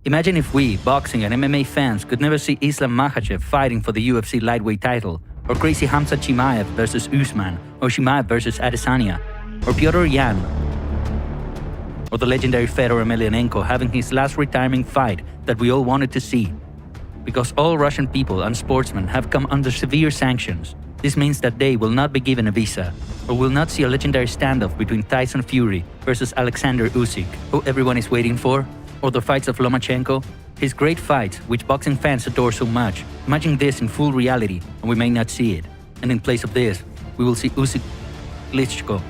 Imagine if we, boxing and MMA fans, could never see Islam Makhachev fighting for the UFC lightweight title, or crazy khamzat chimaev versus Usman, or chimav versus Adesanya, or Petr, or the legendary Fedor Emelianenko having his last retirement fight that we all wanted to see. Because all Russian people and sportsmen have come under severe sanctions, this means that they will not be given a visa, or will not see a legendary standoff between Tyson Fury versus Alexsander Usyk, who everyone is waiting for, or the fights of Lomachenko, his great fights which boxing fans adore so much. Imagine this in full reality, and we may not see it. And in place of this, we will see Usyk, Klitschko,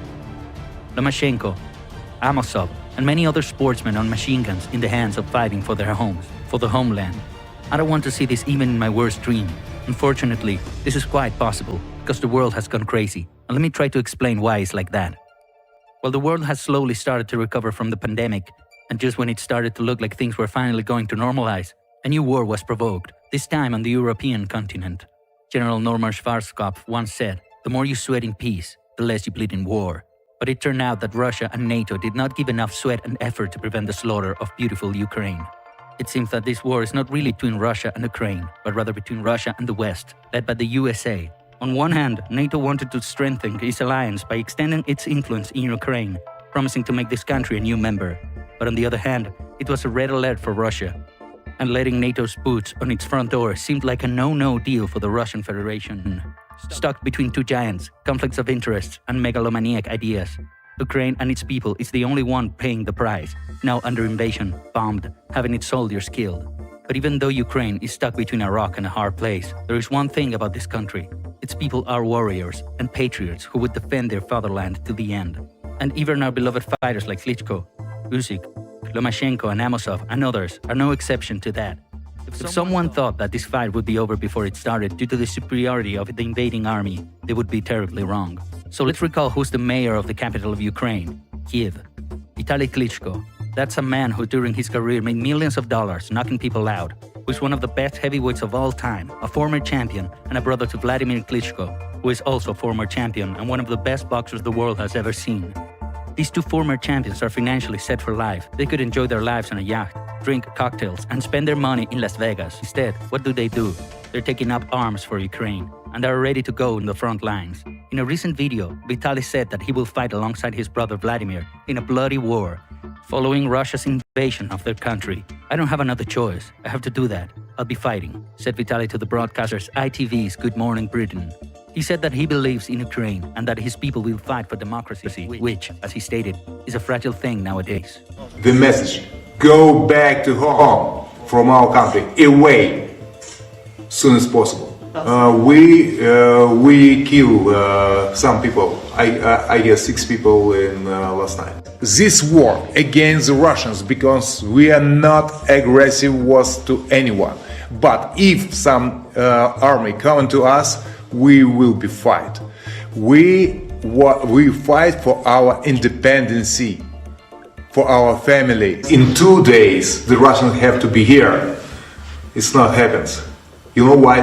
lomachenko, amosov, and many other sportsmen on machine guns in the hands of fighting for their homes, for the homeland. I don't want to see this even in my worst dream. Unfortunately, this is quite possible, because the world has gone crazy, and let me try to explain why it's like that. Well, the world has slowly started to recover from the pandemic, and just when it started to look like things were finally going to normalize, a new war was provoked, this time on the European continent. General Norman Schwarzkopf once said, "The more you sweat in peace, the less you bleed in war." But it turned out that Russia and NATO did not give enough sweat and effort to prevent the slaughter of beautiful Ukraine. It seems that this war is not really between Russia and Ukraine, but rather between Russia and the West, led by the USA. On one hand, NATO wanted to strengthen its alliance by extending its influence in Ukraine, promising to make this country a new member. But on the other hand, it was a red alert for Russia. And letting NATO's boots on its front door seemed like a no-no deal for the Russian Federation. Stuck between two giants, conflicts of interest, and megalomaniac ideas, Ukraine and its people is the only one paying the price, now under invasion, bombed, having its soldiers killed. But even though Ukraine is stuck between a rock and a hard place, there is one thing about this country. Its people are warriors and patriots who would defend their fatherland to the end. And even our beloved fighters like Klitschko, Usyk, Lomachenko and Amosov and others are no exception to that. If someone thought that this fight would be over before it started due to the superiority of the invading army, they would be terribly wrong. So let's recall who's the mayor of the capital of Ukraine, Kiev, Vitaly Klitschko. That's a man who during his career made millions of dollars knocking people out, who's one of the best heavyweights of all time, a former champion and a brother to Vladimir Klitschko, who is also a former champion and one of the best boxers the world has ever seen. These two former champions are financially set for life. They could enjoy their lives on a yacht, drink cocktails, and spend their money in Las Vegas. Instead, what do? They're taking up arms for Ukraine, and are ready to go in the front lines. In a recent video, Vitaly said that he will fight alongside his brother Vladimir in a bloody war, following Russia's invasion of their country. "I don't have another choice. I have to do that. I'll be fighting," said Vitaly to the broadcasters ITV's Good Morning Britain. He said that he believes in Ukraine and that his people will fight for democracy, which, as he stated, is a fragile thing nowadays. The message: go back to home from our country, away, soon as possible. We kill some people. I guess 6 people in last night. This war against the Russians, because we are not aggressive wars to anyone. But if some army come to us, we will be fight. We fight for our independency, for our family. In 2 days, the Russians have to be here. It's not happens. You know why?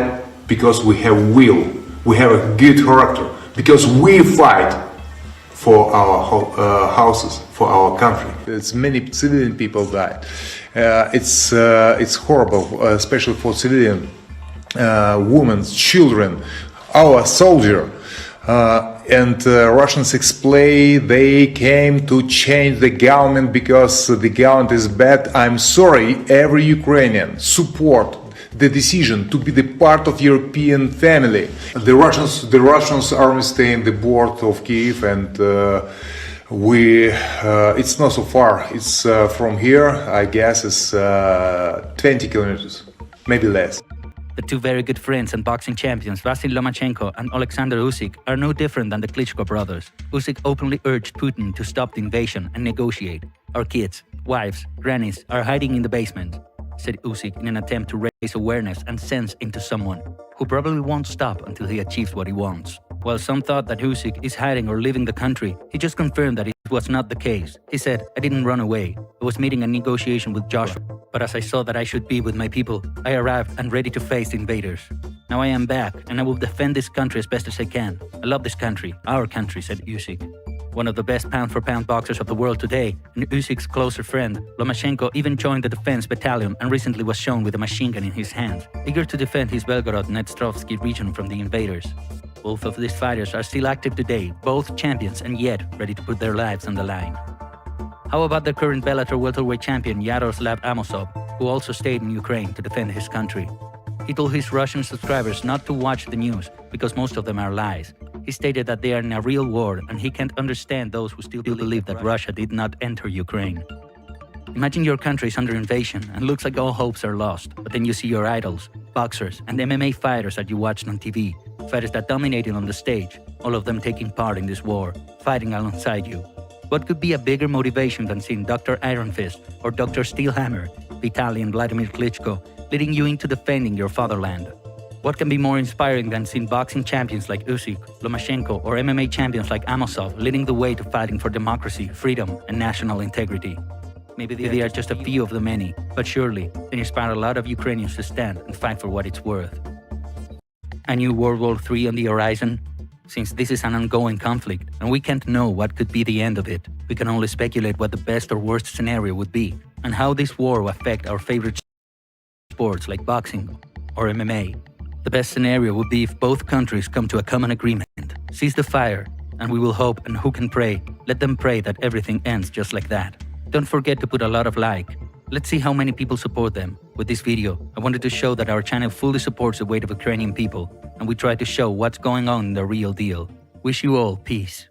Because we have will. We have a good character. Because we fight for our houses, for our country. It's many civilian people died. It's horrible, especially for civilian women, children. Our soldier and Russians explain they came to change the government because the government is bad. I'm sorry, every Ukrainian support the decision to be the part of European family. The Russians army stay in the board of Kiev, and it's not so far. It's from here, I guess, it's 20 kilometers, maybe less. The two very good friends and boxing champions, Vasyl Lomachenko and Alexander Usyk, are no different than the Klitschko brothers. Usyk openly urged Putin to stop the invasion and negotiate. "Our kids, wives, grannies are hiding in the basement," said Usyk in an attempt to raise awareness and sense into someone who probably won't stop until he achieves what he wants. While some thought that Usyk is hiding or leaving the country, he just confirmed that it was not the case. He said, "I didn't run away. I was meeting a negotiation with Joshua. But as I saw that I should be with my people, I arrived and ready to face the invaders. Now I am back, and I will defend this country as best as I can. I love this country, our country," said Usyk. One of the best pound-for-pound boxers of the world today, and Usyk's closer friend, Lomachenko even joined the defense battalion and recently was shown with a machine gun in his hand, eager to defend his Belgorod-Dnestrovsky region from the invaders. Both of these fighters are still active today, both champions and yet ready to put their lives on the line. How about the current Bellator welterweight champion Yaroslav Amosov, who also stayed in Ukraine to defend his country? He told his Russian subscribers not to watch the news because most of them are lies. He stated that they are in a real war and he can't understand those who still believe that Russia did not enter Ukraine. Imagine your country is under invasion and looks like all hopes are lost, but then you see your idols, boxers, and MMA fighters that you watched on TV, fighters that dominated on the stage, all of them taking part in this war, fighting alongside you. What could be a bigger motivation than seeing Dr. Iron Fist or Dr. Steel Hammer, the Italian Vladimir Klitschko, leading you into defending your fatherland? What can be more inspiring than seeing boxing champions like Usyk, Lomachenko, or MMA champions like Amosov leading the way to fighting for democracy, freedom, and national integrity? Maybe they are just a few of the many, but surely they inspire a lot of Ukrainians to stand and fight for what it's worth. A new World War III on the horizon? Since this is an ongoing conflict and we can't know what could be the end of it, we can only speculate what the best or worst scenario would be and how this war will affect our favorite sports like boxing or MMA. The best scenario would be if both countries come to a common agreement, cease the fire, and we will hope, and who can pray, let them pray that everything ends just like that. Don't forget to put a lot of like. Let's see how many people support them. With this video, I wanted to show that our channel fully supports the weight of Ukrainian people, and we try to show what's going on in the real deal. Wish you all peace.